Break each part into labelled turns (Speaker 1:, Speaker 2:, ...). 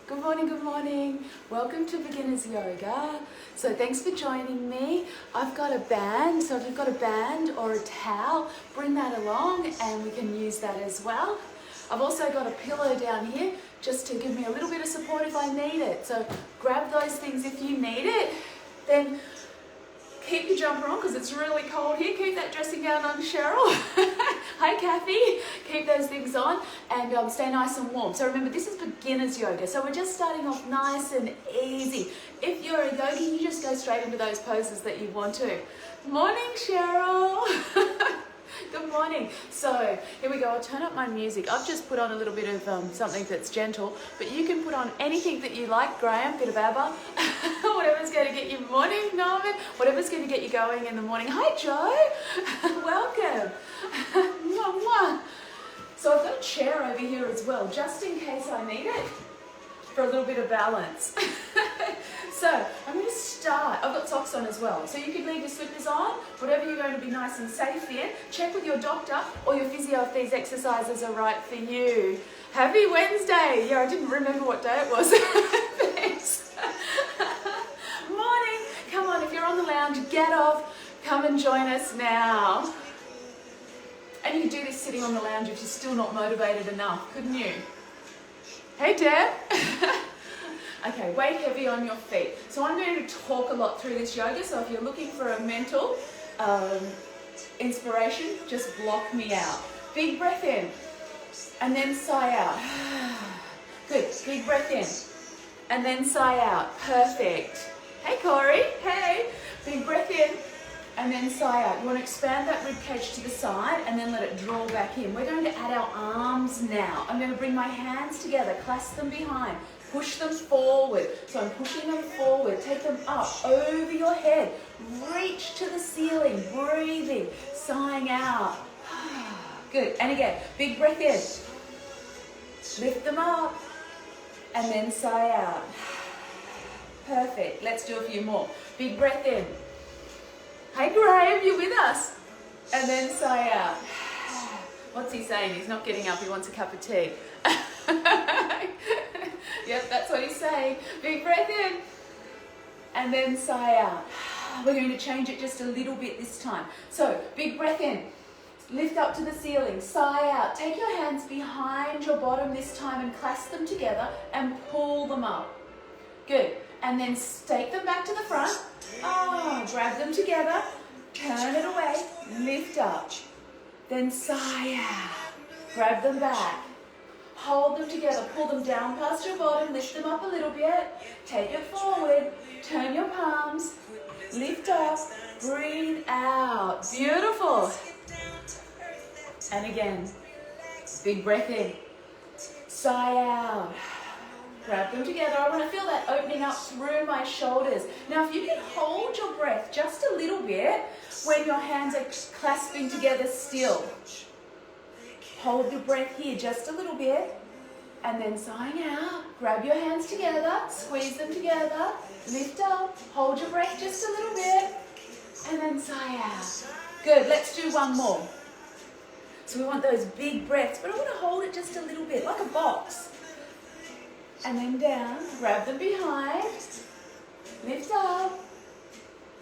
Speaker 1: Good morning, good morning. Welcome to Beginner's Yoga. So thanks for joining me. I've got a band, so if you've got a band or a towel, bring that along and we can use that as well. I've also got a pillow down here just to give me a little bit of support if I need it. So grab those things if you need it. Then keep your jumper on because it's really cold here. Keep that dressing gown on, Cheryl. Hi, Kathy. Keep those things on and stay nice and warm. So remember, this is beginner's yoga. So we're just starting off nice and easy. If you're a yogi, you just go straight into those poses that you want to. Morning, Cheryl. Good morning. So here we go. I'll turn up my music. I've just put on a little bit of something that's gentle, but you can put on anything that you like, Graham, bit of ABBA, whatever's going to get you morning, Norman, whatever's going to get you going in the morning. Hi, Joe. Welcome. Mwah, mwah. So I've got a chair over here as well, just in case I need it for a little bit of balance. So I'm going to start. I've got socks on as well. So you can leave your slippers on, whatever you're going to be nice and safe in. Check with your doctor or your physio if these exercises are right for you. Happy Wednesday. Yeah, I didn't remember what day it was. Thanks. Morning. Come on, if you're on the lounge, get off. Come and join us now. And you can do this sitting on the lounge if you're still not motivated enough, couldn't you? Hey, Deb. Okay, weight heavy on your feet. So I'm going to talk a lot through this yoga, so if you're looking for a mental inspiration, just block me out. Big breath in, and then sigh out. Good, big breath in, and then sigh out. Perfect. Hey, Corey, hey. Big breath in, and then sigh out. You want to expand that rib cage to the side, and then let it draw back in. We're going to add our arms now. I'm going to bring my hands together, clasp them behind. Push them forward. So I'm pushing them forward. Take them up over your head. Reach to the ceiling. Breathing. Sighing out. Good. And again, big breath in. Lift them up. And then sigh out. Perfect. Let's do a few more. Big breath in. Hey, Graham, you with us? And then sigh out. What's he saying? He's not getting up. He wants a cup of tea. Yep, that's what he's saying. Big breath in and then sigh out. We're going to change it just a little bit this time. So big breath in, lift up to the ceiling, sigh out. Take your hands behind your bottom this time and clasp them together and pull them up. Good. And then take them back to the front. Grab them together, turn it away, lift up. Then sigh out. Grab them back. Hold them together, pull them down past your bottom, lift them up a little bit, take it forward, turn your palms, lift up, breathe out. Beautiful. And again, big breath in, sigh out. Grab them together. I want to feel that opening up through my shoulders. Now, if you can hold your breath just a little bit when your hands are clasping together still. Hold your breath here just a little bit and then sighing out. Grab your hands together, squeeze them together, lift up, hold your breath just a little bit and then sigh out. Good, let's do one more. So we want those big breaths, but I want to hold it just a little bit, like a box. And then down, grab them behind, lift up.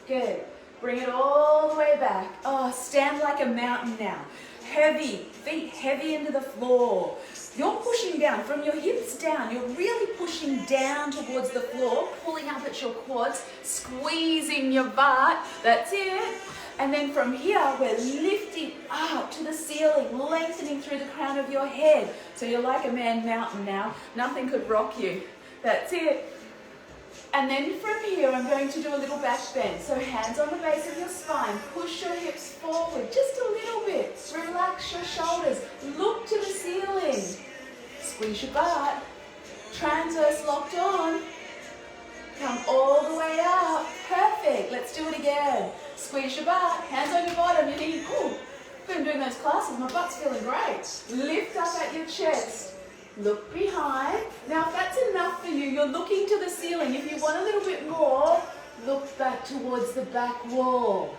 Speaker 1: Good, bring it all the way back. Stand like a mountain now. Heavy, feet heavy into the floor. You're pushing down from your hips down. You're really pushing down towards the floor, pulling up at your quads, squeezing your butt. That's it. And then from here, we're lifting up to the ceiling, lengthening through the crown of your head. So you're like a man mountain now. Nothing could rock you. That's it. And then from here, I'm going to do a little back bend. So hands on the base of your spine. Push your hips forward just a little bit. Relax your shoulders. Look to the ceiling. Squeeze your butt. Transverse locked on. Come all the way up. Perfect. Let's do it again. Squeeze your butt. Hands on your bottom. You're thinking, ooh, been doing those classes. My butt's feeling great. Lift up at your chest. Look behind. Now, if that's enough for you, you're looking to the ceiling. If you want a little bit more, look back towards the back wall.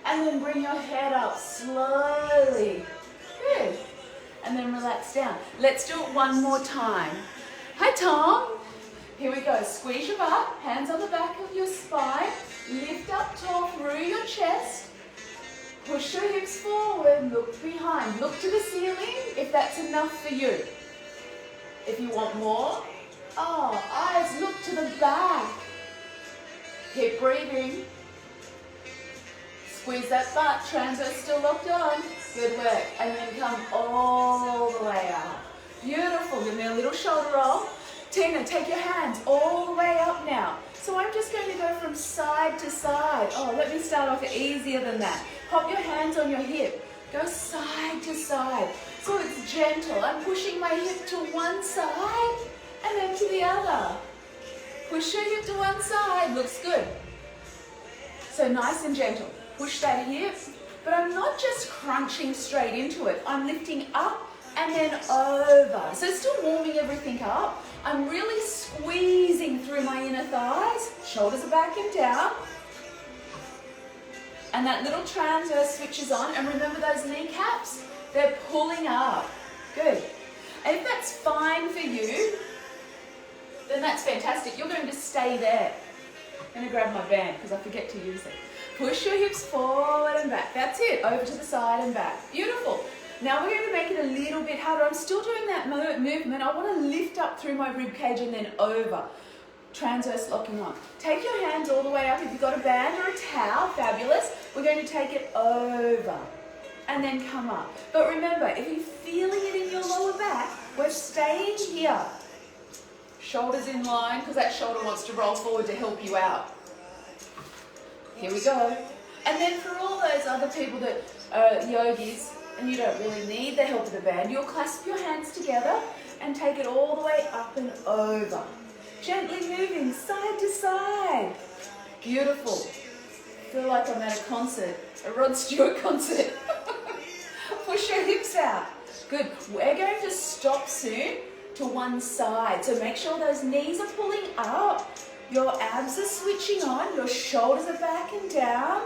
Speaker 1: And then bring your head up slowly. Good. And then relax down. Let's do it one more time. Hi, Tom. Here we go. Squeeze your butt, hands on the back of your spine. Lift up tall through your chest. Push your hips forward, look behind. Look to the ceiling if that's enough for you. If you want more, eyes look to the back. Keep breathing. Squeeze that butt, transverse still locked on. Good work. And then come all the way up. Beautiful. Give me a little shoulder roll. Tina, take your hands all the way up now. So I'm just going to go from side to side. Let me start off easier than that. Pop your hands on your hip. Go side to side. So it's gentle. I'm pushing my hip to one side and then to the other. Push your hip to one side. Looks good. So nice and gentle. Push that hip. But I'm not just crunching straight into it. I'm lifting up and then over. So still warming everything up. I'm really squeezing through my inner thighs. Shoulders are back and down. And that little transverse switches on. And remember those kneecaps? They're pulling up. Good. And if that's fine for you, then that's fantastic. You're going to stay there. I'm going to grab my band because I forget to use it. Push your hips forward and back. That's it. Over to the side and back. Beautiful. Now we're going to make it a little bit harder. I'm still doing that movement. I want to lift up through my rib cage and then over. Transverse locking on. Take your hands all the way up. If you've got a band or a towel, fabulous. We're going to take it over and then come up. But remember, if you're feeling it in your lower back, we're staying here. Shoulders in line because that shoulder wants to roll forward to help you out. Here we go. And then for all those other people that are yogis, and you don't really need the help of the band, you'll clasp your hands together and take it all the way up and over. Gently moving side to side. Beautiful. Feel like I'm at a concert, a Rod Stewart concert. Push your hips out. Good. We're going to stop soon to one side. So make sure those knees are pulling up. Your abs are switching on. Your shoulders are back and down.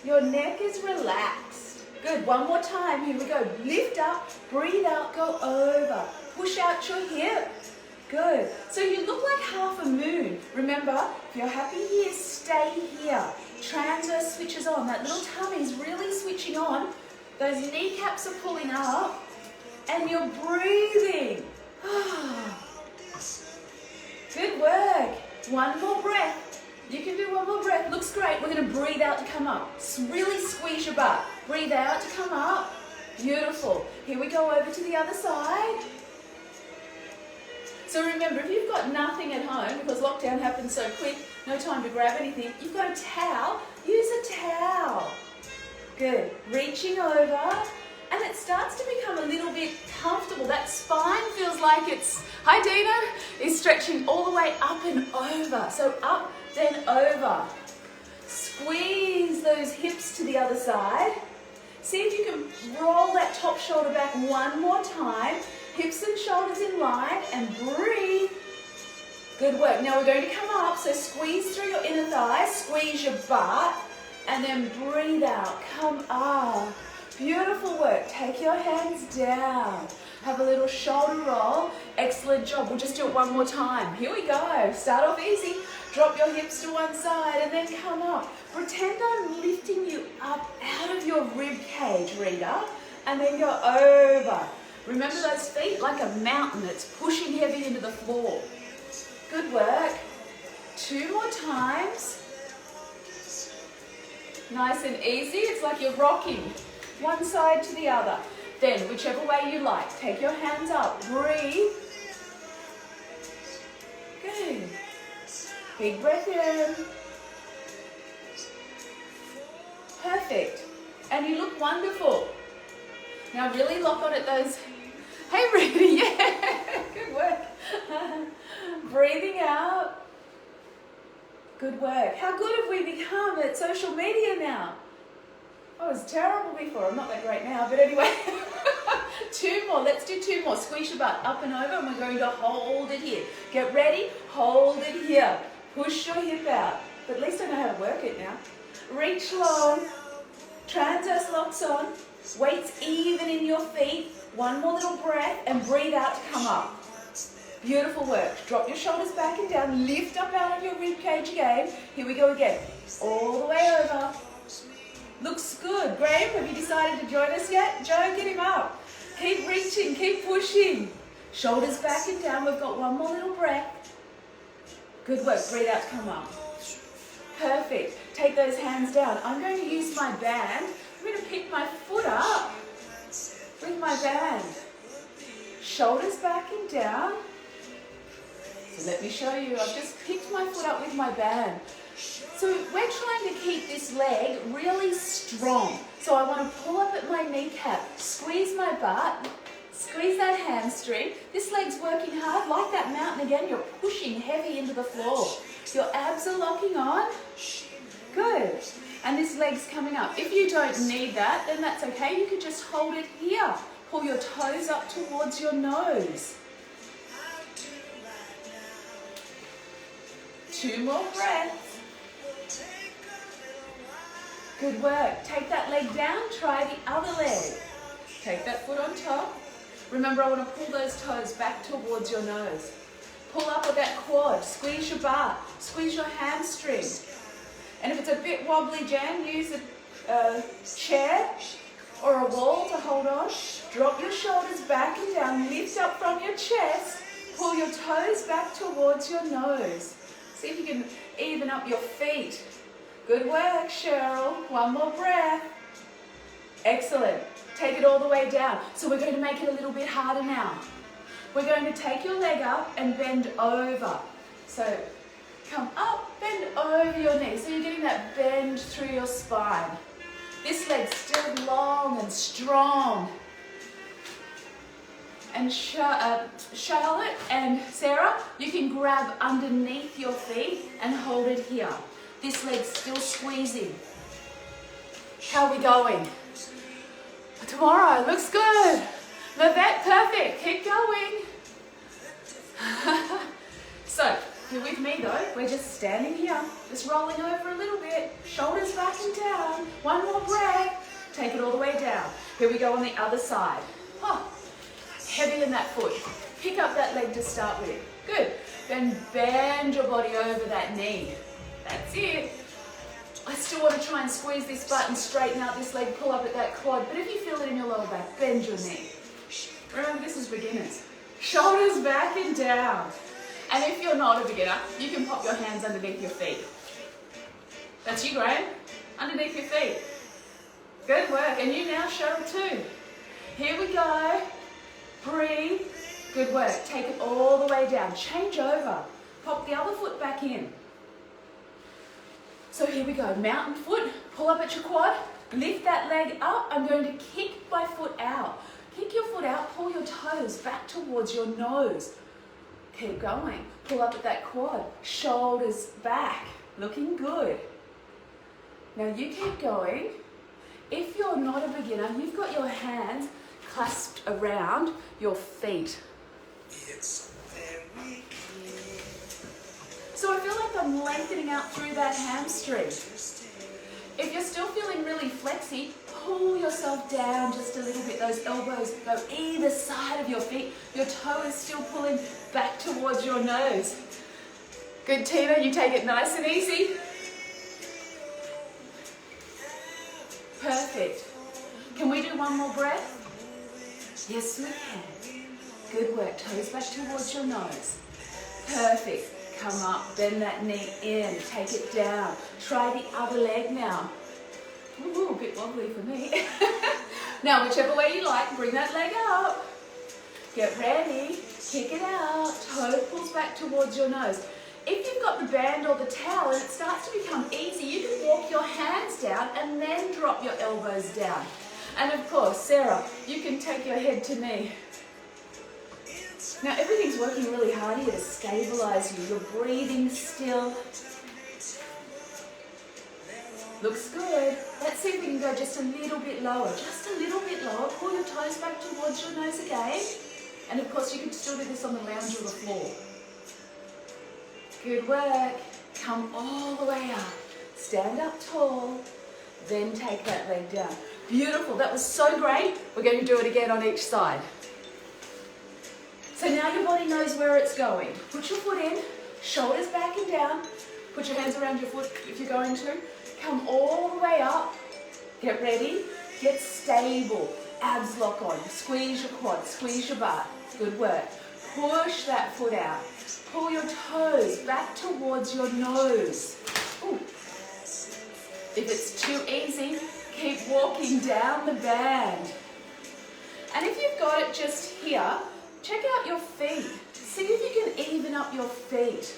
Speaker 1: Your neck is relaxed. Good. One more time. Here we go. Lift up, breathe out, go over. Push out your hip. Good. So you look like half a moon. Remember, if you're happy here, stay here. Transverse switches on. That little tummy's really switching on. Those kneecaps are pulling up. And you're breathing. Good work. One more breath. You can do one more breath. Looks great. We're going to breathe out to come up. Really squeeze your butt. Breathe out to come up. Beautiful. Here we go over to the other side. So remember, if you've got nothing at home, because lockdown happened so quick, no time to grab anything, you've got a towel, use a towel. Good. Reaching over. And it starts to become a little bit comfortable. That spine feels like it's, hi Dina, is stretching all the way up and over. So up, then over. Squeeze those hips to the other side. See if you can roll that top shoulder back one more time. Hips and shoulders in line and breathe. Good work. Now we're going to come up. So squeeze through your inner thighs, squeeze your butt, and then breathe out. Come up. Beautiful work. Take your hands down. Have a little shoulder roll. Excellent job. We'll just do it one more time. Here we go. Start off easy. Drop your hips to one side and then come up. Pretend I'm lifting you up out of your rib cage, Rita, and then go over. Remember those feet like a mountain that's pushing heavy into the floor. Good work. 2 more times. Nice and easy. It's like you're rocking. One side to the other. Then, whichever way you like, take your hands up. Breathe. Good. Big breath in. Perfect. And you look wonderful. Now really lock on at those. Hey, Rudy, yeah. Good work. Breathing out. Good work. How good have we become at social media now? I was terrible before. I'm not that great now, but anyway. 2 more. Let's do 2 more. Squeeze your butt up and over, and we're going to hold it here. Get ready. Hold it here. Push your hip out. But at least I know how to work it now. Reach long. Transverse locks on. Weights even in your feet. One more little breath, and breathe out to come up. Beautiful work. Drop your shoulders back and down. Lift up out of your rib cage again. Here we go again. All the way over. Looks good. Graham, have you decided to join us yet? Joe, get him up. Keep reaching, keep pushing. Shoulders back and down. We've got one more little breath. Good work. Breathe out to come up. Perfect. Take those hands down. I'm going to use my band. I'm going to pick my foot up with my band. Shoulders back and down. So let me show you. I've just picked my foot up with my band. So we're trying to keep this leg really strong. So I want to pull up at my kneecap, squeeze my butt, squeeze that hamstring. This leg's working hard. Like that mountain again, you're pushing heavy into the floor. Your abs are locking on. Good. And this leg's coming up. If you don't need that, then that's okay. You could just hold it here. Pull your toes up towards your nose. 2 more breaths. Good work. Take that leg down. Try the other leg. Take that foot on top. Remember, I want to pull those toes back towards your nose. Pull up with that quad. Squeeze your butt. Squeeze your hamstring. And if it's a bit wobbly, Jan, use a chair or a wall to hold on. Drop your shoulders back and down. Lift up from your chest. Pull your toes back towards your nose. See if you can even up your feet. Good work, Cheryl. One more breath. Excellent. Take it all the way down. So we're going to make it a little bit harder now. We're going to take your leg up and bend over. So come up, bend over your knee. So you're getting that bend through your spine. This leg's still long and strong. And Charlotte and Sarah, you can grab underneath your feet and hold it here. This leg's still squeezing. How are we going? Tomorrow, looks good. Lavette, perfect. Keep going. So, you're with me though. We're just standing here, just rolling over a little bit. Shoulders back and down. One more breath. Take it all the way down. Here we go on the other side. Oh, heavy in that foot. Pick up that leg to start with. Good. Then bend your body over that knee. That's it. I still want to try and squeeze this butt and straighten out this leg, pull up at that quad. But if you feel it in your lower back, bend your knee. Remember, this is beginners. Shoulders back and down. And if you're not a beginner, you can pop your hands underneath your feet. That's you, Graham. Underneath your feet. Good work. And you now, Cheryl, too. Here we go. Breathe. Good work. Take it all the way down. Change over. Pop the other foot back in. So here we go. Mountain foot. Pull up at your quad. Lift that leg up. I'm going to kick my foot out. Kick your foot out. Pull your toes back towards your nose. Keep going. Pull up at that quad. Shoulders back. Looking good. Now you keep going. If you're not a beginner, you've got your hands clasped around your feet. So I feel like I'm lengthening out through that hamstring. If you're still feeling really flexy, pull yourself down just a little bit. Those elbows go either side of your feet. Your toe is still pulling back towards your nose. Good, Tina. You take it nice and easy. Perfect. Can we do one more breath? Yes, we can. Good work. Toes back towards your nose. Perfect. Come up, bend that knee in, take it down. Try the other leg now. Ooh, a bit wobbly for me. Now, whichever way you like, bring that leg up. Get ready, kick it out. Toe pulls back towards your nose. If you've got the band or the towel and it starts to become easy, you can walk your hands down and then drop your elbows down. And of course, Sarah, you can take your head to knee. Now everything's working really hard here to stabilize you. You're breathing still. Looks good. Let's see if we can go just a little bit lower. Just a little bit lower. Pull your toes back towards your nose again. And of course you can still do this on the lounge or the floor. Good work. Come all the way up. Stand up tall. Then take that leg down. Beautiful. That was so great. We're going to do it again on each side. So now your body knows where it's going. Put your foot in, shoulders back and down. Put your hands around your foot if you're going to. Come all the way up. Get ready. Get stable. Abs lock on. Squeeze your quad. Squeeze your butt. Good work. Push that foot out. Pull your toes back towards your nose. Ooh. If it's too easy, keep walking down the band. And if you've got it just here, check out your feet. See if you can even up your feet.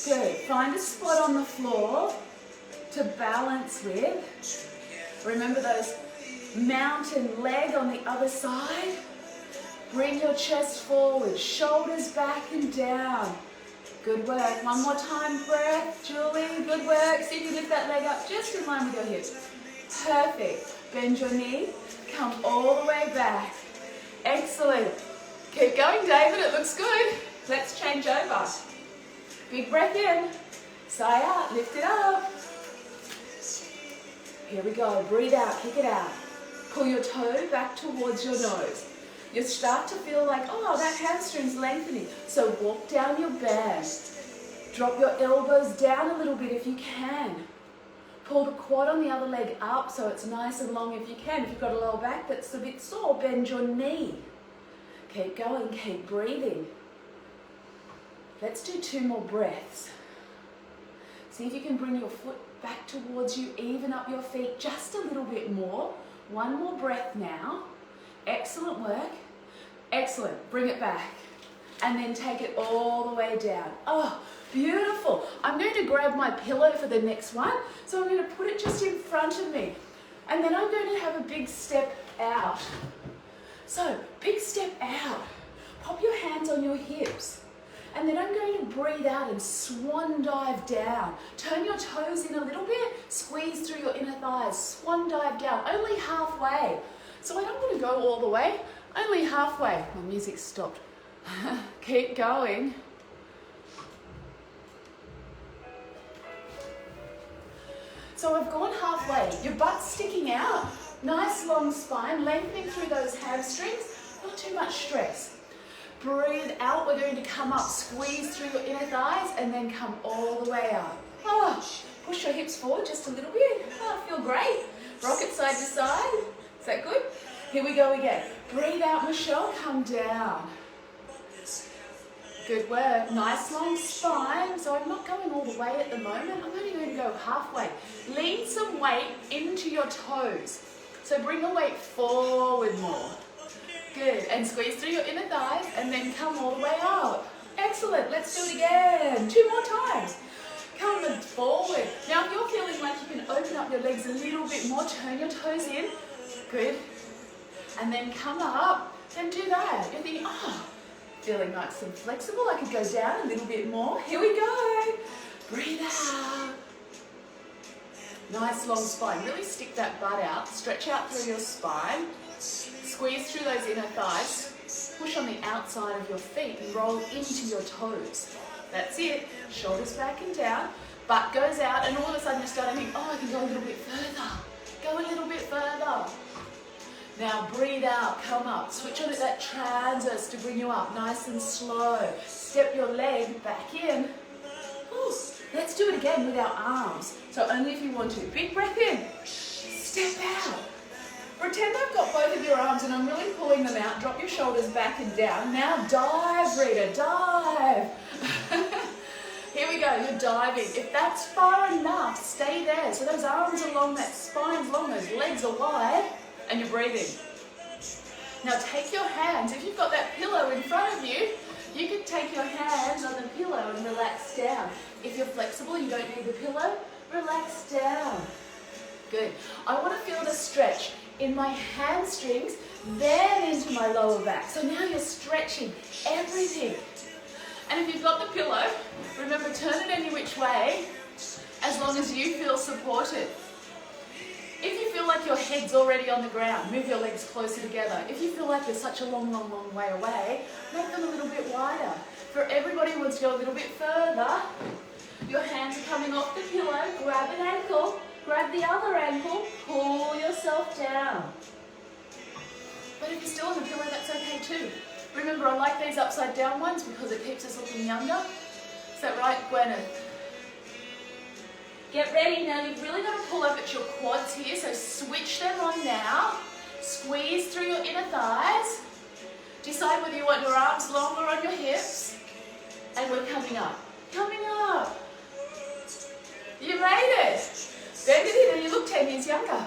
Speaker 1: Good. Find a spot on the floor to balance with. Remember those mountain leg on the other side. Bring your chest forward, shoulders back and down. Good work. One more time, breath. Julie, good work. See if you lift that leg up just in line with your hips. Perfect. Bend your knee. Come all the way back. Excellent. Keep going, David. It looks good. Let's change over. Big breath in. Sigh out. Lift it up. Here we go. Breathe out. Kick it out. Pull your toe back towards your nose. You start to feel like, oh, that hamstring's lengthening. So walk down your band. Drop your elbows down a little bit if you can. Pull the quad on the other leg up so it's nice and long if you can. If you've got a lower back that's a bit sore, bend your knee. Keep going, keep breathing. Let's do 2 more breaths. See if you can bring your foot back towards you, even up your feet just a little bit more. 1 more breath now. Excellent work. Excellent. Bring it back. And then take it all the way down. Oh, beautiful. I'm going to grab my pillow for the next one. So I'm going to put it just in front of me. And then I'm going to have a big step out. So, big step out. Pop your hands on your hips. And then I'm going to breathe out and swan dive down. Turn your toes in a little bit. Squeeze through your inner thighs. Swan dive down. Only halfway. So I don't want to go all the way, only halfway. My music stopped. Keep going. So I've gone halfway. Your butt's sticking out. Nice long spine, lengthening through those hamstrings. Not too much stress. Breathe out. We're going to come up, squeeze through your inner thighs, and then come all the way up. Oh, push your hips forward just a little bit. Oh, feel great. Rock it side to side. Is that good? Here we go again. Breathe out, Michelle. Come down. Good work. Nice long spine. So I'm not going all the way at the moment. I'm only going to go halfway. Lean some weight into your toes. So bring the weight forward more. Good. And squeeze through your inner thighs and then come all the way up. Excellent. Let's do it again. 2 more times. Come forward. Now if you're feeling like you can open up your legs a little bit more, turn your toes in. Good. And then come up and do that. You're thinking, oh, feeling nice and flexible. I could go down a little bit more. Here we go. Breathe out. Nice long spine. Really stick that butt out. Stretch out through your spine. Squeeze through those inner thighs. Push on the outside of your feet and roll into your toes. That's it. Shoulders back and down. Butt goes out and all of a sudden you're starting to think, oh, I can go a little bit further. Go a little bit further. Now breathe out, come up. Switch on at that transverse to bring you up, nice and slow. Step your leg back in. Ooh, let's do it again with our arms. So only if you want to. Big breath in. Step out. Pretend I've got both of your arms and I'm really pulling them out. Drop your shoulders back and down. Now dive, Rita, dive. Here we go, you're diving. If that's far enough, stay there. So those arms are long, that spine's long, those legs are wide. And you're breathing. Now take your hands, if you've got that pillow in front of you, you can take your hands on the pillow and relax down. If you're flexible, you don't need the pillow, relax down. Good. I want to feel the stretch in my hamstrings, then into my lower back. So now you're stretching everything. And if you've got the pillow, remember, turn it any which way, as long as you feel supported. If you feel like your head's already on the ground, move your legs closer together. If you feel like you're such a long, long, long way away, make them a little bit wider. For everybody who wants to go a little bit further, your hands are coming off the pillow, grab an ankle, grab the other ankle, pull yourself down. But if you're still on the pillow, that's okay too. Remember, I like these upside down ones because it keeps us looking younger. Is that right, Gwyneth? Get ready now. You've really got to pull up at your quads here, so switch them on now. Squeeze through your inner thighs. Decide whether you want your arms longer on your hips. And we're coming up. Coming up. You made it. Bend it in and you look 10 years younger.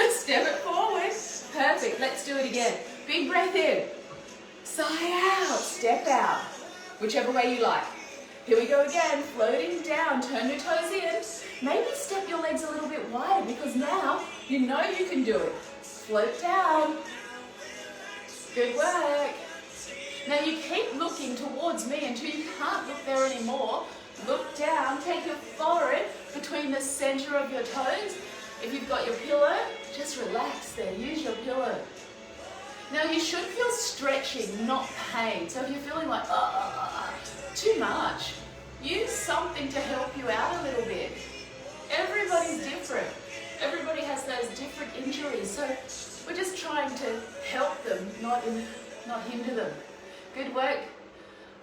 Speaker 1: Step it forward. Perfect. Let's do it again. Big breath in. Sigh out. Step out. Whichever way you like. Here we go again. Floating down. Turn your toes in. Maybe step your legs a little bit wider because now you know you can do it. Float down. Good work. Now you keep looking towards me until you can't look there anymore. Look down. Take your forehead between the center of your toes. If you've got your pillow, just relax there. Use your pillow. Now you should feel stretching, not pain. So if you're feeling like, too much, use something to help you out a little bit. Everybody's different. Everybody has those different injuries. So we're just trying to help them, not hinder them. Good work.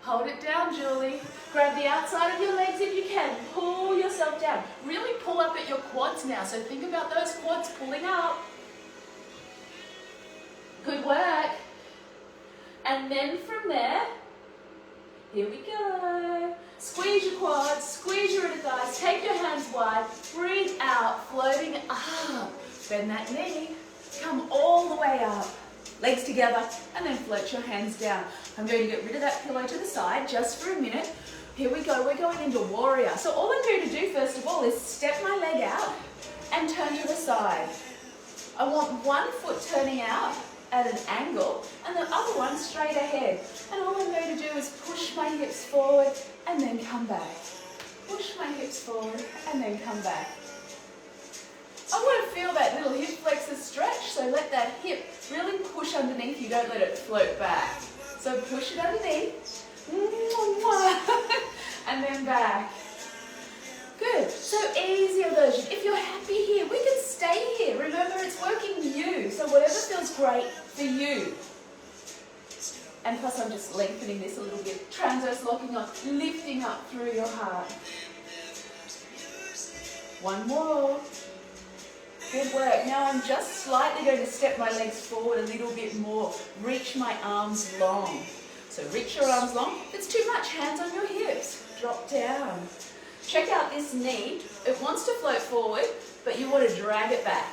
Speaker 1: Hold it down, Julie. Grab the outside of your legs if you can. Pull yourself down. Really pull up at your quads now. So think about those quads pulling up. Good work. And then from there, here we go. Squeeze your quads, squeeze your inner thighs, take your hands wide, breathe out, floating up. Bend that knee. Come all the way up. Legs together, and then float your hands down. I'm going to get rid of that pillow to the side just for a minute. Here we go, we're going into warrior. So all I'm going to do first of all is step my leg out and turn to the side. I want one foot turning out at an angle and the other one straight ahead. And all I'm going to do is push my hips forward and then come back. Push my hips forward and then come back. I want to feel that little hip flexor stretch, so let that hip really push underneath you, don't let it float back. So push it underneath, and then back. Good, so easier version. If you're happy here, we can stay here. Remember, it's working you, so whatever feels great for you. And plus I'm just lengthening this a little bit. Transverse locking up, lifting up through your heart. One more. Good work. Now I'm just slightly going to step my legs forward a little bit more. Reach my arms long. So reach your arms long. If it's too much, hands on your hips. Drop down. Check out this knee. It wants to float forward, but you want to drag it back.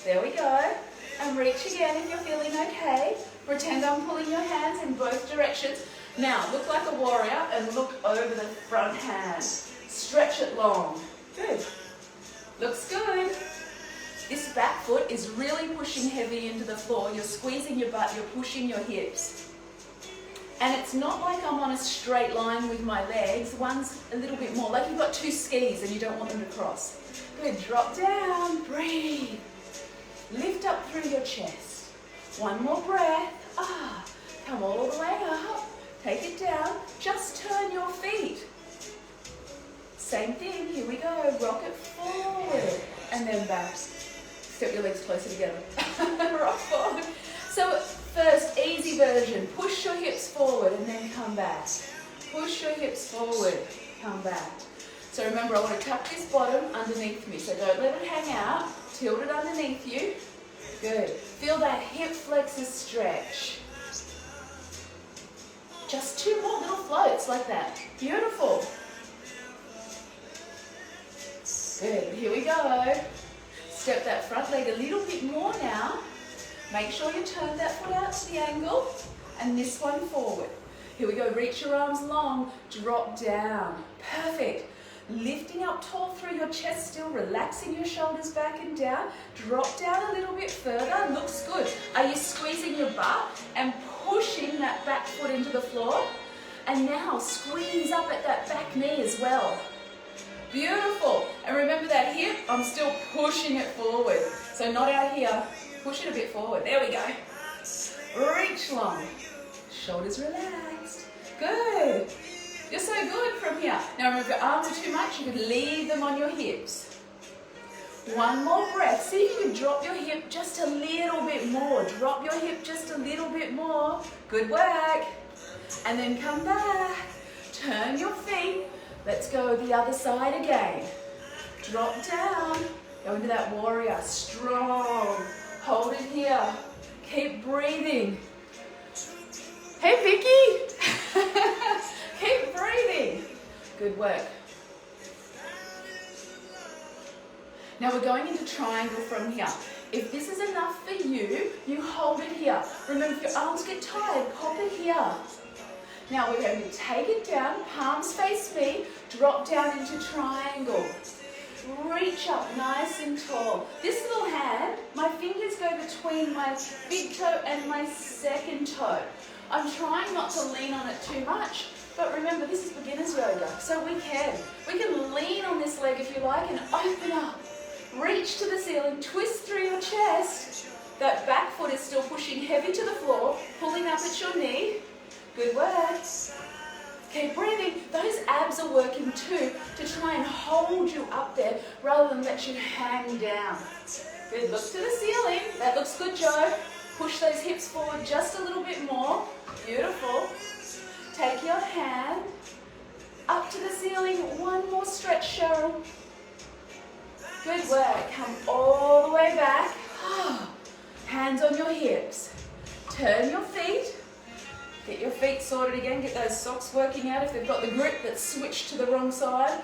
Speaker 1: There we go. And reach again if you're feeling okay. Pretend I'm pulling your hands in both directions. Now look like a warrior and look over the front hand. Stretch it long. Good. Looks good. This back foot is really pushing heavy into the floor. You're squeezing your butt, you're pushing your hips. And it's not like I'm on a straight line with my legs. One's a little bit more, like you've got two skis and you don't want them to cross. Good, drop down, breathe. Lift up through your chest. One more breath. Come all the way up. Take it down. Just turn your feet. Same thing, here we go. Rock it forward and then back. Step your legs closer together. Rock forward. So first, easy version. Push your hips forward and then come back. Push your hips forward, come back. So remember, I want to tuck this bottom underneath me. So don't let it hang out. Tilt it underneath you. Good. Feel that hip flexor stretch. Just two more little floats like that. Beautiful. Good. Here we go. Step that front leg a little bit more now. Make sure you turn that foot out to the angle and this one forward. Here we go. Reach your arms long. Drop down. Perfect. Lifting up tall through your chest still, relaxing your shoulders back and down. Drop down a little bit further. Looks good. Are you squeezing your butt and pushing that back foot into the floor? And now squeeze up at that back knee as well. Beautiful. And remember that hip, I'm still pushing it forward. So not out here. Push it a bit forward. There we go. Reach long. Shoulders relaxed. Good. You're so good from here. Now remember, if your arms are too much, you could leave them on your hips. One more breath. See if you can drop your hip just a little bit more. Drop your hip just a little bit more. Good work. And then come back. Turn your feet. Let's go the other side again. Drop down. Go into that warrior. Strong. Hold it here. Keep breathing. Hey, Vicky. Keep breathing. Good work. Now we're going into triangle from here. If this is enough for you, you hold it here. Remember, if your arms get tired, pop it here. Now we're going to take it down, palms face me, drop down into triangle. Reach up nice and tall. This little hand, my fingers go between my big toe and my second toe. I'm trying not to lean on it too much, but remember, this is beginner's yoga, so we can lean on this leg if you like and open up. Reach to the ceiling, twist through your chest. That back foot is still pushing heavy to the floor, pulling up at your knee. Good work. Keep breathing. Those abs are working too to try and hold you up there rather than let you hang down. Good, look to the ceiling. That looks good, Joe. Push those hips forward just a little bit more. Beautiful. Take your hand up to the ceiling. One more stretch, Cheryl. Good work. Come all the way back. Hands on your hips. Turn your feet. Get your feet sorted again. Get those socks working out if they've got the grip that's switched to the wrong side.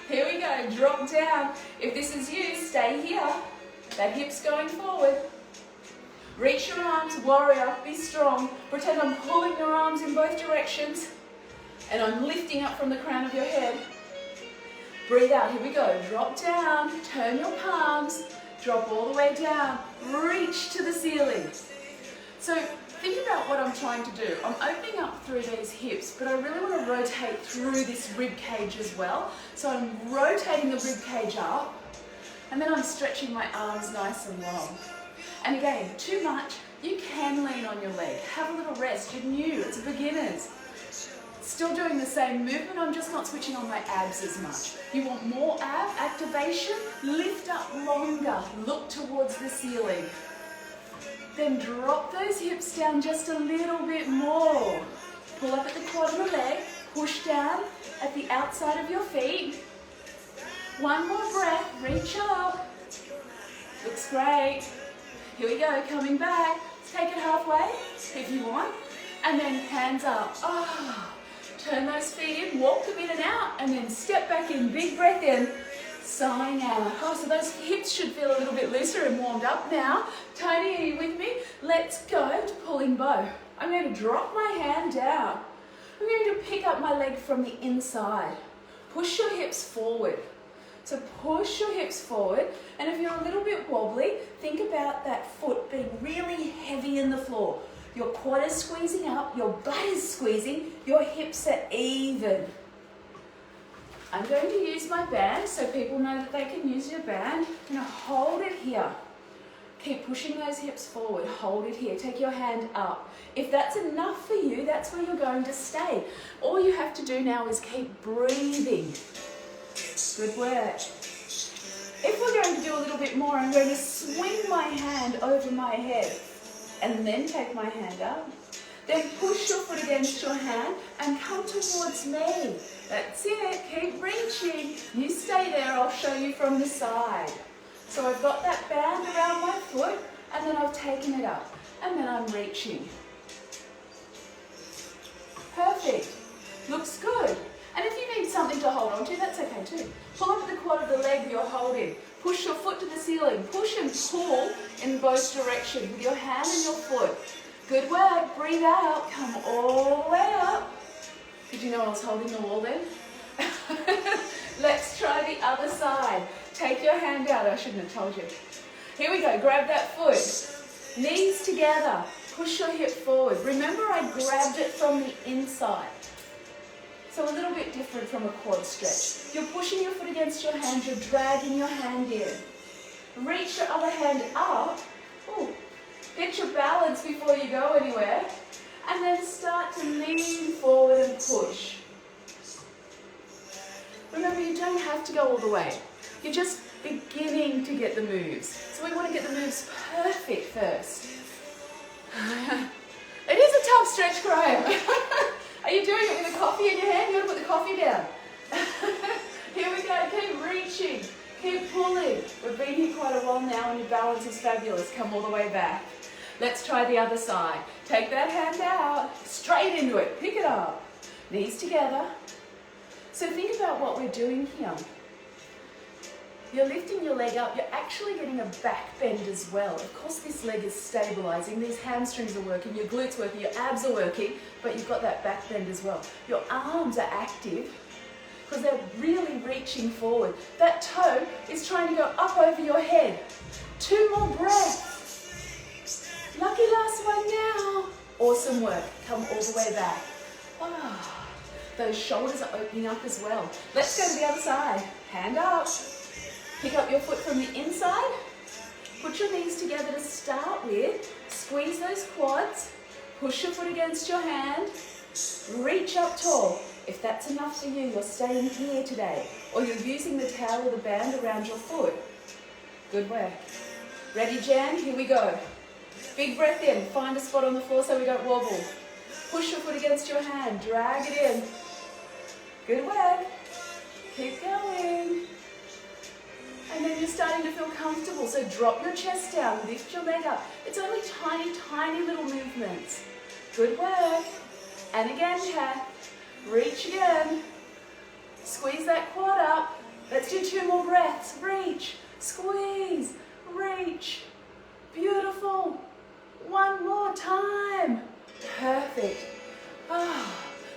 Speaker 1: Here we go. Drop down. If this is you, stay here. That hip's going forward. Reach your arms. Warrior. Be strong. Pretend I'm pulling your arms in both directions. And I'm lifting up from the crown of your head. Breathe out. Here we go. Drop down. Turn your palms. Drop all the way down. Reach to the ceiling. So think about what I'm trying to do. I'm opening up through these hips, but I really want to rotate through this rib cage as well. So I'm rotating the rib cage up, and then I'm stretching my arms nice and long. And again, too much, you can lean on your leg. Have a little rest. You're new. It's beginners. Still doing the same movement, I'm just not switching on my abs as much. You want more ab activation? Lift up longer. Look towards the ceiling. Then drop those hips down just a little bit more. Pull up at the quad of the leg. Push down at the outside of your feet. One more breath. Reach up. Looks great. Here we go. Coming back. Let's take it halfway if you want. And then hands up. Turn those feet in. Walk them in and out. And then step back in. Big breath in. Sighing out. So those hips should feel a little bit looser and warmed up now. Tony, are you with me? Let's go to pulling bow. I'm going to drop my hand down. I'm going to pick up my leg from the inside. Push your hips forward. So push your hips forward. And if you're a little bit wobbly, think about that foot being really heavy in the floor. Your quad is squeezing up, your butt is squeezing, your hips are even. I'm going to use my band so people know that they can use your band. I'm going to hold it here. Keep pushing those hips forward. Hold it here. Take your hand up. If that's enough for you, that's where you're going to stay. All you have to do now is keep breathing. Good work. If we're going to do a little bit more, I'm going to swing my hand over my head and then take my hand up. Then push your foot against your hand and come towards me. That's it. Keep reaching. You stay there. I'll show you from the side. So I've got that band around my foot and then I've taken it up and then I'm reaching. Perfect. Looks good. And if you need something to hold on to, that's okay too. Pull up at the quad of the leg you're holding. Push your foot to the ceiling. Push and pull in both directions with your hand and your foot. Good work. Breathe out. Come all the way up. Did you know I was holding the wall then? Let's try the other side. Take your hand out. I shouldn't have told you. Here we go. Grab that foot. Knees together. Push your hip forward. Remember, I grabbed it from the inside. So a little bit different from a quad stretch. You're pushing your foot against your hand. You're dragging your hand in. Reach your other hand up. Ooh. Get your balance before you go anywhere. And then start to lean forward and push. Remember, you don't have to go all the way. You're just beginning to get the moves. So we want to get the moves perfect first. It is a tough stretch, Graham. Are you doing it with a coffee in your hand? You want to put the coffee down. Here we go. Keep reaching. Keep pulling. We've been here quite a while now and your balance is fabulous. Come all the way back. Let's try the other side. Take that hand out. Straight into it. Pick it up. Knees together. So think about what we're doing here. You're lifting your leg up, you're actually getting a back bend as well. Of course this leg is stabilizing, these hamstrings are working, your glutes working, your abs are working, but you've got that back bend as well. Your arms are active because they're really reaching forward. That toe is trying to go up over your head. 2 more breaths. Lucky last one now. Awesome work. Come all the way back. Oh, those shoulders are opening up as well. Let's go to the other side. Hand up. Pick up your foot from the inside. Put your knees together to start with. Squeeze those quads. Push your foot against your hand. Reach up tall. If that's enough for you, you're staying here today. Or you're using the towel or the band around your foot. Good work. Ready, Jan? Here we go. Big breath in. Find a spot on the floor so we don't wobble. Push your foot against your hand. Drag it in. Good work. Keep going. And then you're starting to feel comfortable. So drop your chest down. Lift your leg up. It's only tiny, tiny little movements. Good work. And again, Kat. Reach again. Squeeze that quad up. Let's do 2 more breaths. Reach. Squeeze. Reach. Beautiful. 1 more time. Perfect.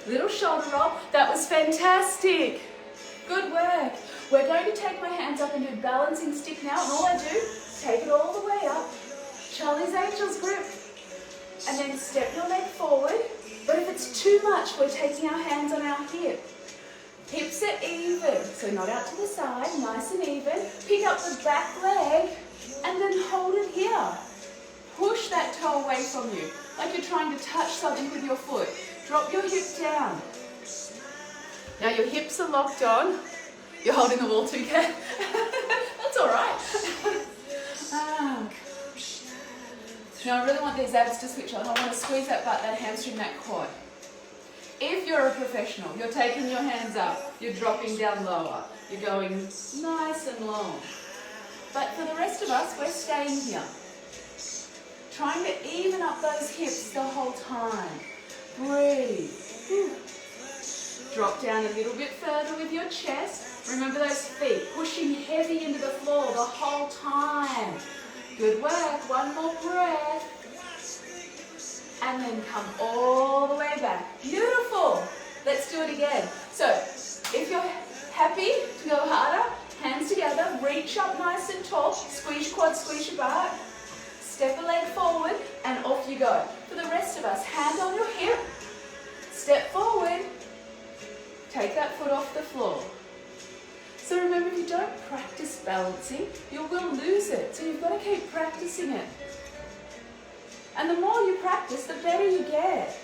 Speaker 1: Little shoulder roll. That was fantastic. Good work. We're going to take my hands up and do balancing stick now. And all I do, take it all the way up. Charlie's Angels grip. And then step your leg forward. But if it's too much, we're taking our hands on our hip. Hips are even. So not out to the side, nice and even. Pick up the back leg and then hold it here. Push that toe away from you, like you're trying to touch something with your foot. Drop your hip down. Now your hips are locked on. You're holding the wall too, Kat. That's all right. Now I really want these abs to switch on. I want to squeeze that butt, that hamstring, that quad. If you're a professional, you're taking your hands up, you're dropping down lower, you're going nice and long. But for the rest of us, we're staying here. Trying to even up those hips the whole time. Breathe. Drop down a little bit further with your chest. Remember those feet pushing heavy into the floor the whole time. Good work. 1 more breath. And then come all the way back. Beautiful. Let's do it again. So if you're happy to go harder, hands together, reach up nice and tall, squeeze your quad, squeeze your butt, step a leg forward, and off you go. For the rest of us, hand on your hip, step forward, take that foot off the floor. So remember, if you don't practice balancing, you will lose it. So you've got to keep practicing it. And the more you practice, the better you get.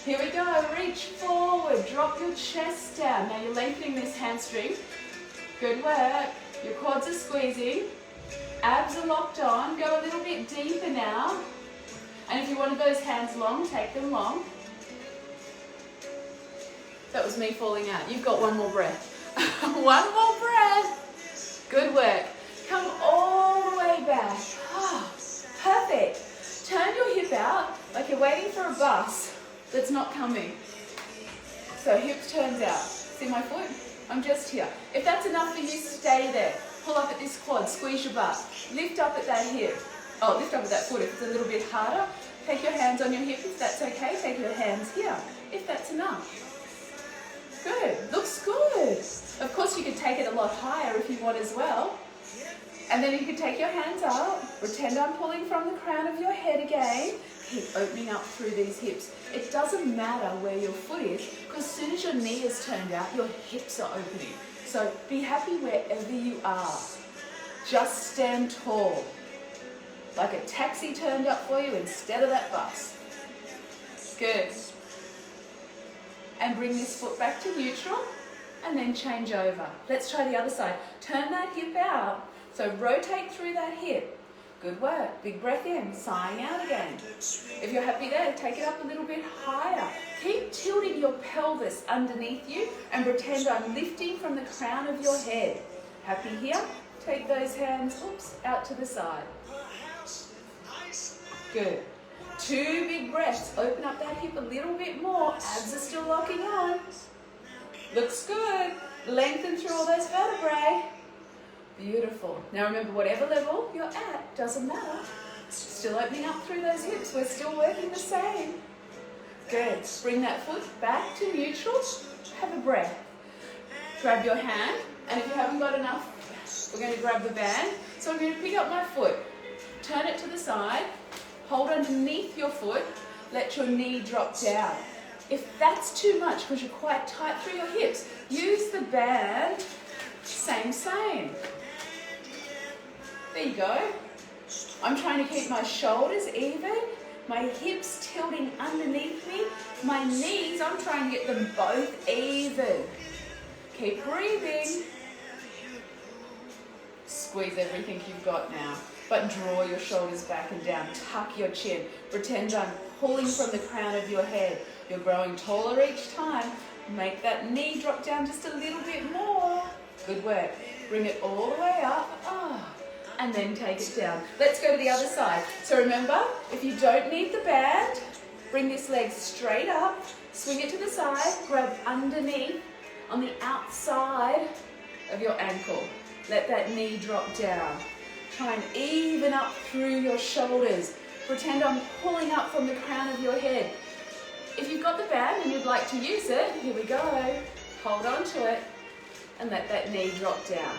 Speaker 1: Here we go. Reach forward. Drop your chest down. Now you're lengthening this hamstring. Good work. Your quads are squeezing. Abs are locked on. Go a little bit deeper now. And if you wanted those hands long, take them long. That was me falling out. You've got 1 more breath. 1 more breath. Good work. Come all the way back. Perfect. Turn your hip out like you're waiting for a bus that's not coming. So hips turns out. See my foot? I'm just here. If that's enough for you, stay there. Pull up at this quad, squeeze your butt. Lift up at that hip. Oh, lift up at that foot if it's a little bit harder. Take your hands on your hip if that's okay. Take your hands here if that's enough. Good. Looks good. Of course, you could take it a lot higher if you want as well. And then you can take your hands up. Pretend I'm pulling from the crown of your head again. Keep opening up through these hips. It doesn't matter where your foot is, because as soon as your knee is turned out, your hips are opening. So be happy wherever you are. Just stand tall. Like a taxi turned up for you instead of that bus. Good. And bring this foot back to neutral. and then change over. Let's try the other side. Turn that hip out. So rotate through that hip. Good work. Big breath in, sighing out again. If you're happy there, take it up a little bit higher. Keep tilting your pelvis underneath you and pretend I'm lifting from the crown of your head. Happy here? Take those hands, out to the side. Good. 2 big breaths. Open up that hip a little bit more. Abs are still locking on. Looks good. Lengthen through all those vertebrae. Beautiful. Now remember, whatever level you're at, doesn't matter. Still opening up through those hips. We're still working the same. Good. Bring that foot back to neutral. Have a breath. Grab your hand, and if you haven't got enough, we're going to grab the band. So I'm going to pick up my foot, turn it to the side, hold underneath your foot, let your knee drop down. If that's too much because you're quite tight through your hips, use the band, same. There you go. I'm trying to keep my shoulders even, my hips tilting underneath me, my knees, I'm trying to get them both even. Keep breathing. Squeeze everything you've got now, but draw your shoulders back and down. Tuck your chin. Pretend I'm pulling from the crown of your head. You're growing taller each time. Make that knee drop down just a little bit more. Good work. Bring it all the way up. And then take it down. Let's go to the other side. So remember, if you don't need the band, bring this leg straight up, swing it to the side, grab underneath on the outside of your ankle. Let that knee drop down. Try and even up through your shoulders. Pretend I'm pulling up from the crown of your head. If you've got the band and you'd like to use it, here we go. Hold on to it and let that knee drop down.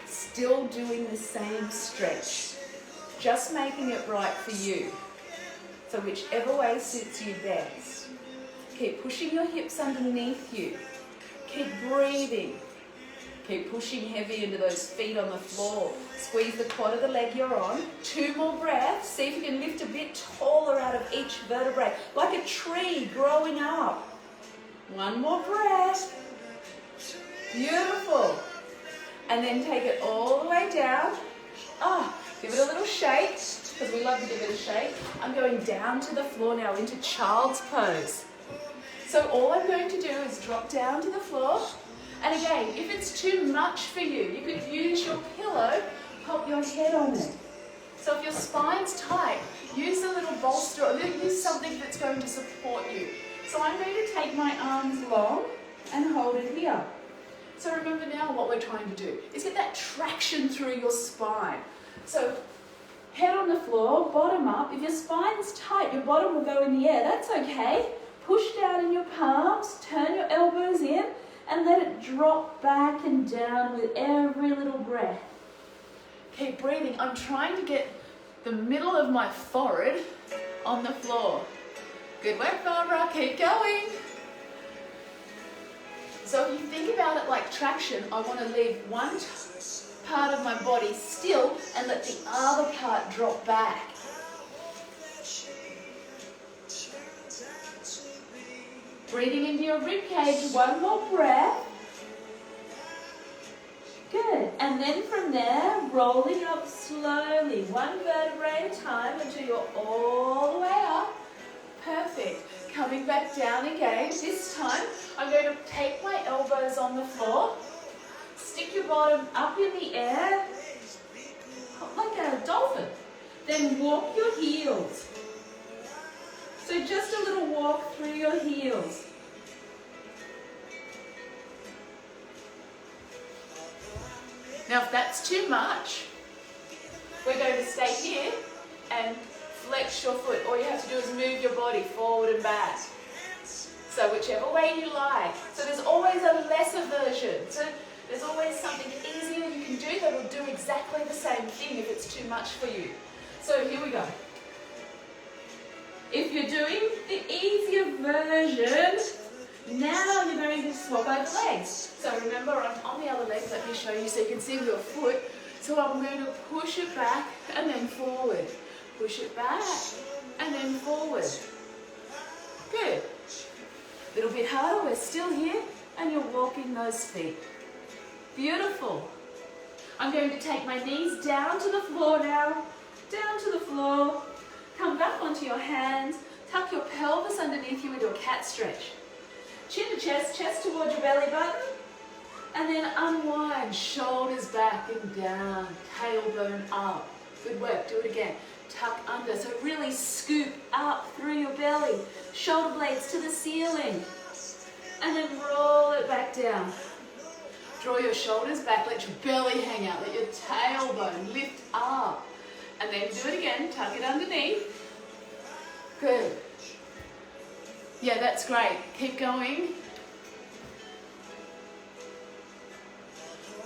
Speaker 1: Still doing the same stretch. Just making it right for you. So whichever way suits you best. Keep pushing your hips underneath you. Keep breathing. Keep pushing heavy into those feet on the floor. Squeeze the quad of the leg you're on. 2 more breaths. See if you can lift a bit taller out of each vertebrae, like a tree growing up. 1 more breath. Beautiful. And then take it all the way down. Give it a little shake, because we love to give it a shake. I'm going down to the floor now into child's pose. So all I'm going to do is drop down to the floor. And again, if it's too much for you, you could use your pillow, pop your head on it. So if your spine's tight, use a little bolster or use something that's going to support you. So I'm going to take my arms long and hold it here. So remember now what we're trying to do is get that traction through your spine. So head on the floor, bottom up. If your spine's tight, your bottom will go in the air. That's okay. Push down in your palms, turn your elbows in, and let it drop back and down with every little breath. Keep breathing. I'm trying to get the middle of my forehead on the floor. Good work, Barbara. Keep going. So if you think about it like traction, I want to leave one part of my body still and let the other part drop back. Breathing into your ribcage, 1 more breath. Good. And then from there, rolling up slowly, 1 vertebrae at a time until you're all the way up. Perfect. Coming back down again. This time, I'm going to take my elbows on the floor, stick your bottom up in the air, like a dolphin. Then walk your heels. So just a little walk through your heels. Now if that's too much, we're going to stay here and flex your foot. All you have to do is move your body forward and back. So whichever way you like. So there's always a lesser version. So there's always something easier you can do that will do exactly the same thing if it's too much for you. So here we go. If you're doing the easier version, now you're going to swap over legs. So remember, I'm on the other leg. Let me show you so you can see your foot. So I'm going to push it back and then forward. Push it back and then forward. Good. A little bit harder. We're still here. and you're walking those feet. Beautiful. I'm going to take my knees down to the floor now, down to the floor. Come back onto your hands, tuck your pelvis underneath you into a cat stretch. Chin to chest, chest towards your belly button, and then unwind, shoulders back and down, tailbone up. Good work, do it again. Tuck under, so really scoop up through your belly, shoulder blades to the ceiling, and then roll it back down. Draw your shoulders back, let your belly hang out, let your tailbone lift up. And then do it again, tuck it underneath. Good. Yeah, that's great. Keep going.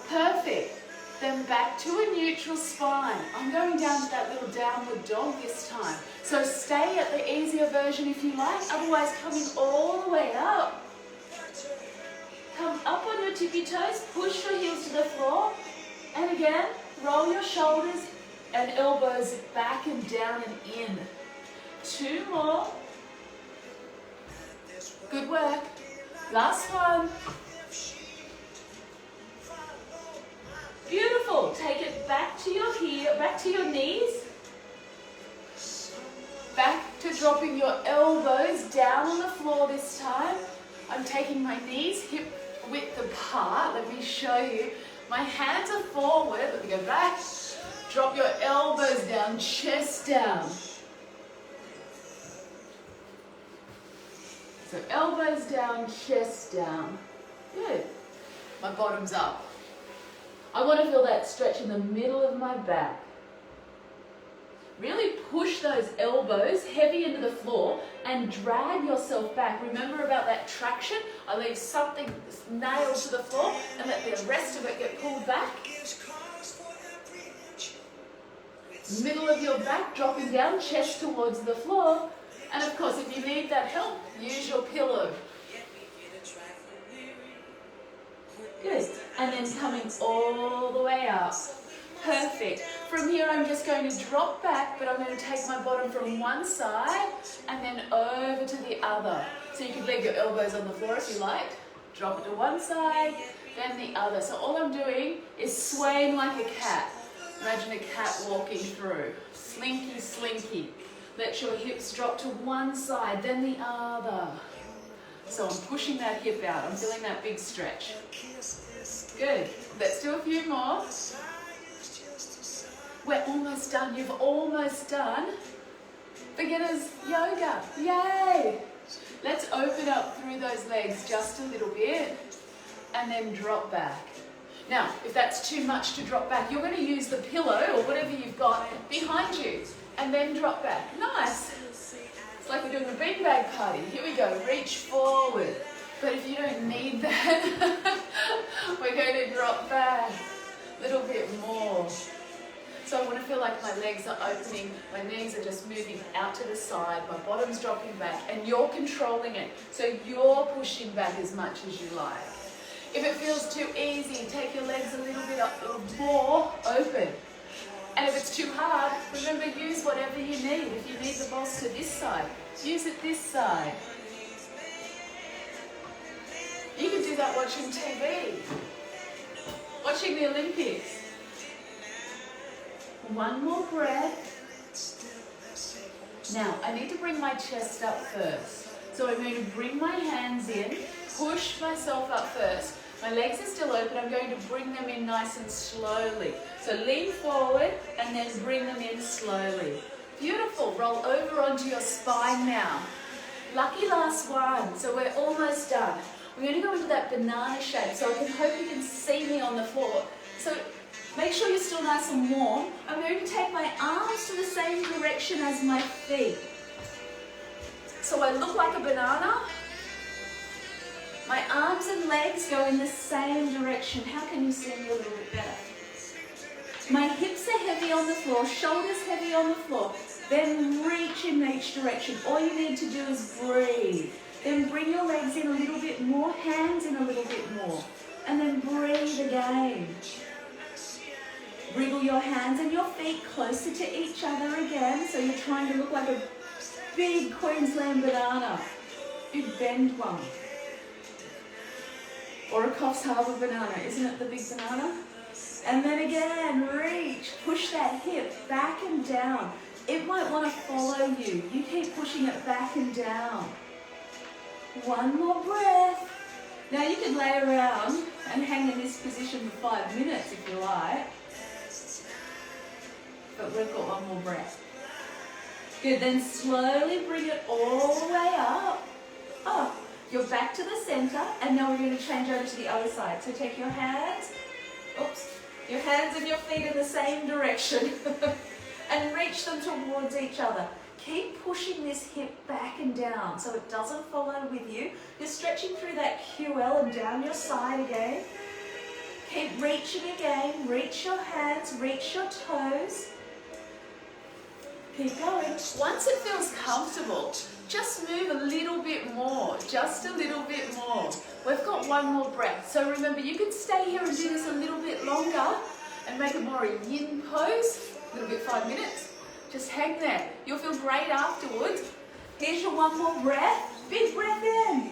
Speaker 1: Perfect. Then back to a neutral spine. I'm going down to that little downward dog this time. So stay at the easier version if you like, otherwise coming all the way up. Come up on your tippy toes, push your heels to the floor, and again, roll your shoulders and elbows back and down and in. 2 more. Good work. Last one. Beautiful. Take it back to your heel, back to your knees. Back to dropping your elbows down on the floor this time. I'm taking my knees hip width apart. Let me show you. My hands are forward. Let me go back. Drop your elbows down, chest down. So elbows down, chest down. Good. My bottom's up. I want to feel that stretch in the middle of my back. Really push those elbows heavy into the floor and drag yourself back. Remember about that traction? I leave something nailed to the floor and let the rest of it get pulled back. Middle of your back dropping down, chest towards the floor. And of course, if you need that help, use your pillow. Good. And then coming all the way up. Perfect. From here, I'm just going to drop back, but I'm going to take my bottom from one side and then over to the other. So you can leave your elbows on the floor if you like. Drop it to one side, then the other. So all I'm doing is swaying like a cat. Imagine a cat walking through. Slinky, slinky. Let your hips drop to one side, then the other. So I'm pushing that hip out. I'm feeling that big stretch. Good. Let's do a few more. We're almost done. You've almost done beginner's yoga. Yay! Let's open up through those legs just a little bit and then drop back. Now, if that's too much to drop back, you're going to use the pillow or whatever you've got behind you and then drop back. Nice. It's like we're doing a beanbag party. Here we go. Reach forward. But if you don't need that, we're going to drop back a little bit more. So I want to feel like my legs are opening, my knees are just moving out to the side, my bottom's dropping back, and you're controlling it. So you're pushing back as much as you like. If it feels too easy, take your legs a little bit more open. And if it's too hard, remember, use whatever you need. If you need the bolster this side, use it this side. You can do that watching TV, watching the Olympics. One more breath. Now, I need to bring my chest up first. So I'm going to bring my hands in, push myself up first. My legs are still open. I'm going to bring them in nice and slowly. So lean forward and then bring them in slowly. Beautiful. Roll over onto your spine now. Lucky last one. So we're almost done. We're going to go into that banana shape. So I hope you can see me on the floor. So make sure you're still nice and warm. I'm going to take my arms to the same direction as my feet. So I look like a banana. My arms and legs go in the same direction. How can you see me a little bit better? My hips are heavy on the floor, shoulders heavy on the floor. Then reach in each direction. All you need to do is breathe. Then bring your legs in a little bit more, hands in a little bit more. And then breathe again. Wriggle your hands and your feet closer to each other again. So you're trying to look like a big Queensland banana. Big bend one. Or a cough's half a banana, isn't it the big banana? And then again, reach, push that hip back and down. It might want to follow you. You keep pushing it back and down. One more breath. Now you can lay around and hang in this position for 5 minutes if you like. But we've got one more breath. Good, then slowly bring it all the way up. Oh, you're back to the center, and now we're going to change over to the other side. So take your hands, your hands and your feet in the same direction. And reach them towards each other. Keep pushing this hip back and down so it doesn't follow with you. You're stretching through that QL and down your side again. Keep reaching again. Reach your hands, reach your toes. Keep going. Once it feels comfortable, just move a little bit more, just a little bit more. We've got one more breath. So remember, you can stay here and do this a little bit longer and make it more a yin pose. A little bit, 5 minutes. Just hang there. You'll feel great afterwards. Here's your one more breath. Big breath in.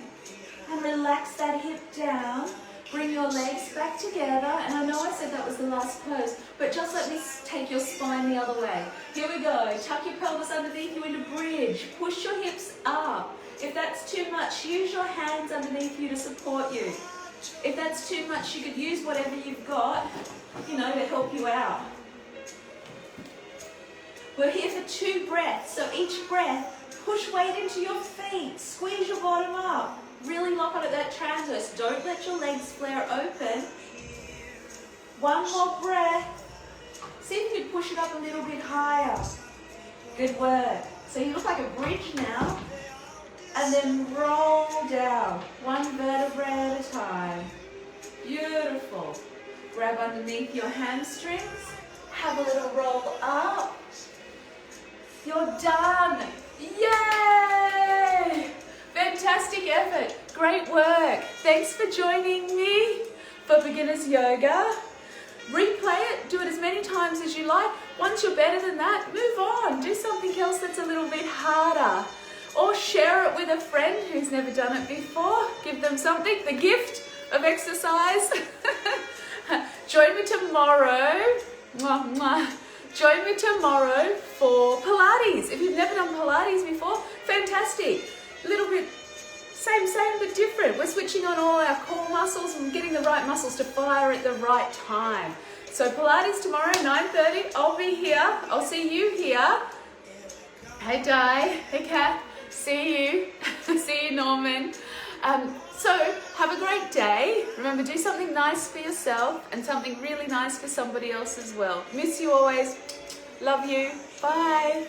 Speaker 1: And relax that hip down. Bring your legs back together. And I know I said that was the last pose, but just let me take your spine the other way. Here we go. Tuck your pelvis underneath you into bridge. Push your hips up. If that's too much, use your hands underneath you to support you. If that's too much, you could use whatever you've got, to help you out. We're here for 2 breaths, so each breath, push weight into your feet, squeeze your bottom up, really lock on at that transverse, don't let your legs flare open. One more breath, see if you can push it up a little bit higher. Good work. So you look like a bridge now, and then roll down, one vertebrae at a time. Beautiful. Grab underneath your hamstrings, have a little roll up. You're done. Yay! Fantastic effort. Great work. Thanks for joining me for Beginners Yoga. Replay it. Do it as many times as you like. Once you're better than that, move on. Do something else that's a little bit harder. Or share it with a friend who's never done it before. Give them something. The gift of exercise. Join me tomorrow. Mwah, mwah. Join me tomorrow for Pilates. If you've never done Pilates before, fantastic. A little bit same but different. We're switching on all our core muscles and getting the right muscles to fire at the right time. So Pilates tomorrow, 9:30. I'll be here. I'll see you here. Hey Di. Hey Kat. See you. See you, Norman. So have a great day. Remember, do something nice for yourself and something really nice for somebody else as well. Miss you always. Love you. Bye.